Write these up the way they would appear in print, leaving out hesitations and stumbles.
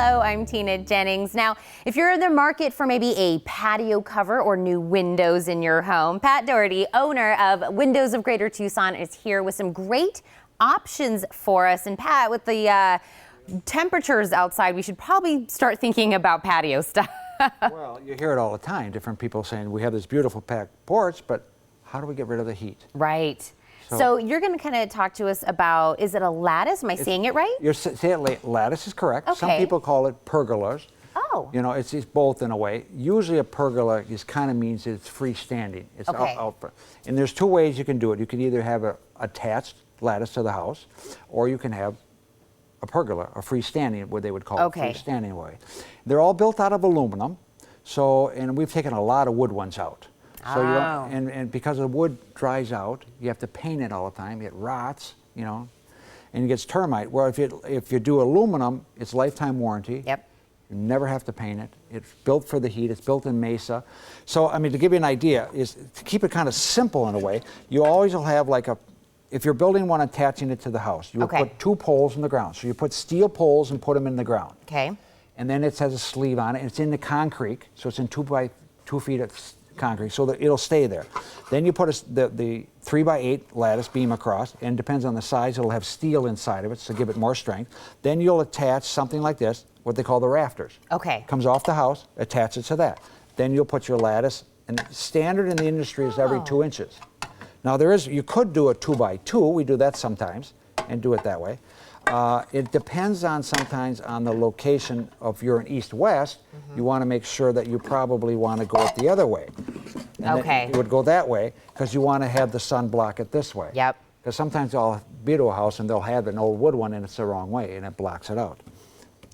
Hello, I'm Tina Jennings. Now, if you're in the market for maybe a patio cover or new windows in your home, Pat Doherty, owner of Windows of Greater Tucson, is here with some great options for us. And Pat, with the temperatures outside, we should probably start thinking about patio stuff. Well, you hear it all the time. Different people saying, we have this beautiful packed porch, but how do we get rid of the heat? Right. So you're going to kind of talk to us about, is it a lattice? Am I saying it right? You're saying lattice is correct. Okay. Some people call it pergolas. Oh. You know, it's both in a way. Usually a pergola kind of means that it's freestanding. It's Okay. out front. And there's two ways you can do it. You can either have an attached lattice to the house, or you can have a pergola, a freestanding, what they would call it, freestanding way. They're all built out of aluminum, and we've taken a lot of wood ones out. So you don't, and because the wood dries out, you have to paint it all the time. It rots, you know, and it gets termite. Where if you do aluminum, it's lifetime warranty. Yep. You never have to paint it. It's built for the heat. It's built in Mesa. So I mean, to give you an idea, is to keep it kind of simple in a way. You always will have like if you're building one attaching it to the house, you will put two poles in the ground. So you put steel poles and put them in the ground. Okay. And then it has a sleeve on it, and it's in the concrete, so it's in 2 by 2 feet of concrete, so that it'll stay there. Then you put the 3 by 8 lattice beam across, and depends on the size, it'll have steel inside of it to give it more strength. Then you'll attach something like this, what they call the rafters. Okay. Comes off the house, attach it to that. Then you'll put your lattice, and standard in the industry is every 2 inches. Now you could do a 2 by 2, we do that sometimes, and do it that way. It depends sometimes on the location. If you're in east-west, you want to make sure that you probably want to go it the other way. And you would go that way because you want to have the sun block it this way. Yep. Because sometimes I'll be to a house and they'll have an old wood one and it's the wrong way and it blocks it out.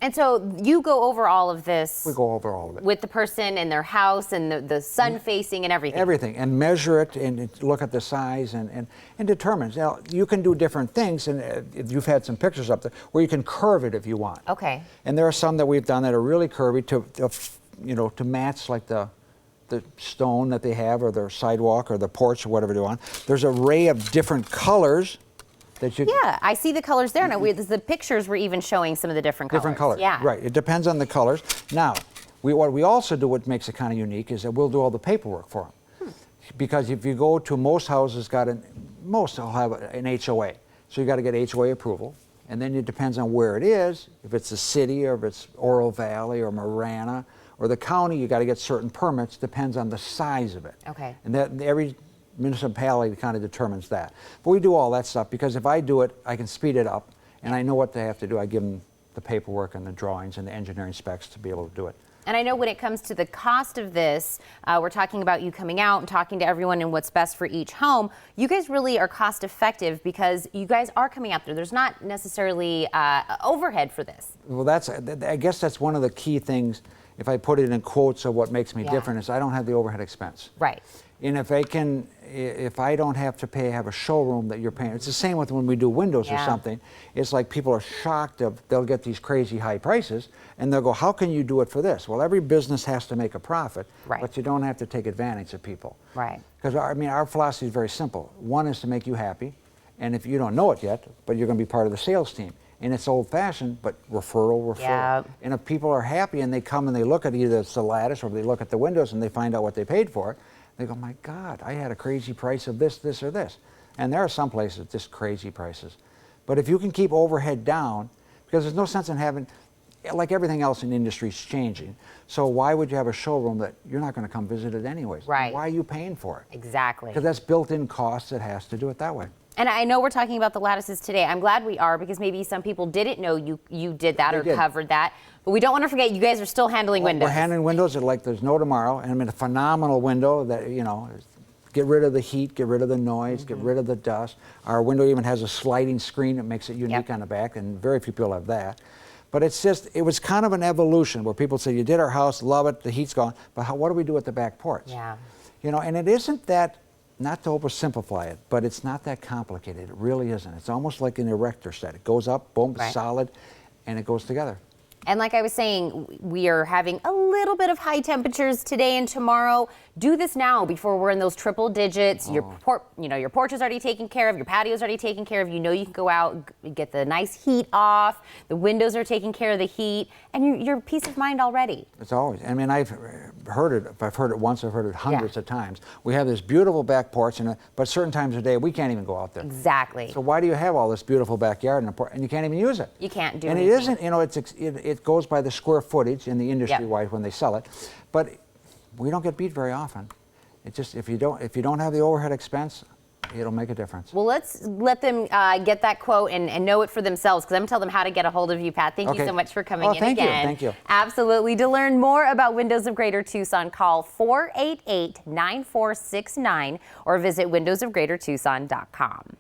And so you go over all of this. We go over all of it. With the person and their house and the sun facing and everything. Everything, and measure it and look at the size and determine. Now, you can do different things, and you've had some pictures up there where you can curve it if you want. Okay. And there are some that we've done that are really curvy to match like the stone that they have, or their sidewalk, or the porch, or whatever they want. There's an array of different colors. Yeah, I see the colors there. Now, the pictures were even showing some of the different colors. Different colors, yeah. Right. It depends on the colors. Now, what we also do, what makes it kind of unique, is that we'll do all the paperwork for them. Because if you go to most houses, most will have an HOA. So you got to get HOA approval. And then it depends on where it is. If it's a city, or if it's Oro Valley, or Marana, or the county, you got to get certain permits. Depends on the size of it. Okay. And that every municipality kind of determines that. But we do all that stuff because if I do it, I can speed it up, and I know what they have to do. I give them the paperwork and the drawings and the engineering specs to be able to do it. And I know when it comes to the cost of this, we're talking about you coming out and talking to everyone and what's best for each home. You guys really are cost effective because you guys are coming out there. There's not necessarily overhead for this. Well, I guess that's one of the key things, if I put it in quotes of what makes me different, is I don't have the overhead expense. Right. And if I don't have to have a showroom that you're paying, it's the same with when we do windows or something. It's like people are shocked they'll get these crazy high prices, and they'll go, how can you do it for this? Well, every business has to make a profit, but you don't have to take advantage of people. Right. Because our philosophy is very simple. One is to make you happy, and if you don't know it yet, but you're going to be part of the sales team. And it's old-fashioned, but referral. Yep. And if people are happy and they come and they look at either the lattice or they look at the windows and they find out what they paid for it, they go, my God, I had a crazy price of this, this, or this. And there are some places just crazy prices. But if you can keep overhead down, because there's no sense in having, like everything else in industry is changing. So why would you have a showroom that you're not going to come visit it anyways? Right. Why are you paying for it? Exactly. Because that's built-in costs that has to do it that way. And I know we're talking about the lattices today. I'm glad we are, because maybe some people didn't know you did that or covered that. But we don't want to forget, you guys are still handling windows. We're handling windows that like there's no tomorrow. And I mean, a phenomenal window that, get rid of the heat, get rid of the noise, get rid of the dust. Our window even has a sliding screen that makes it unique on the back, and very few people have that. But it was kind of an evolution where people say, you did our house, love it, the heat's gone, but what do we do at the back porch? Yeah. And it isn't that, not to oversimplify it, but it's not that complicated. It really isn't. It's almost like an erector set. It goes up, boom, solid, and it goes together. And like I was saying, we are having a little bit of high temperatures today and tomorrow. Do this now before we're in those triple digits. Your porch is already taken care of. Your patio's already taken care of. You know you can go out, get the nice heat off. The windows are taking care of the heat, and your peace of mind already. It's always. I mean, I've heard it. If I've heard it once, I've heard it hundreds of times. We have this beautiful back porch, but certain times of the day we can't even go out there. Exactly. So why do you have all this beautiful backyard and you can't even use it? You can't do and anything. It isn't. You know, it goes by the square footage in the industry-wide when they sell it, but we don't get beat very often. It just if you don't have the overhead expense, it'll make a difference. Well, let's let them get that quote and know it for themselves, because I'm going to tell them how to get a hold of you, Pat. Thank you so much for coming in again. Thank you. Absolutely. To learn more about Windows of Greater Tucson, call 488-9469 or visit windowsofgreatertucson.com.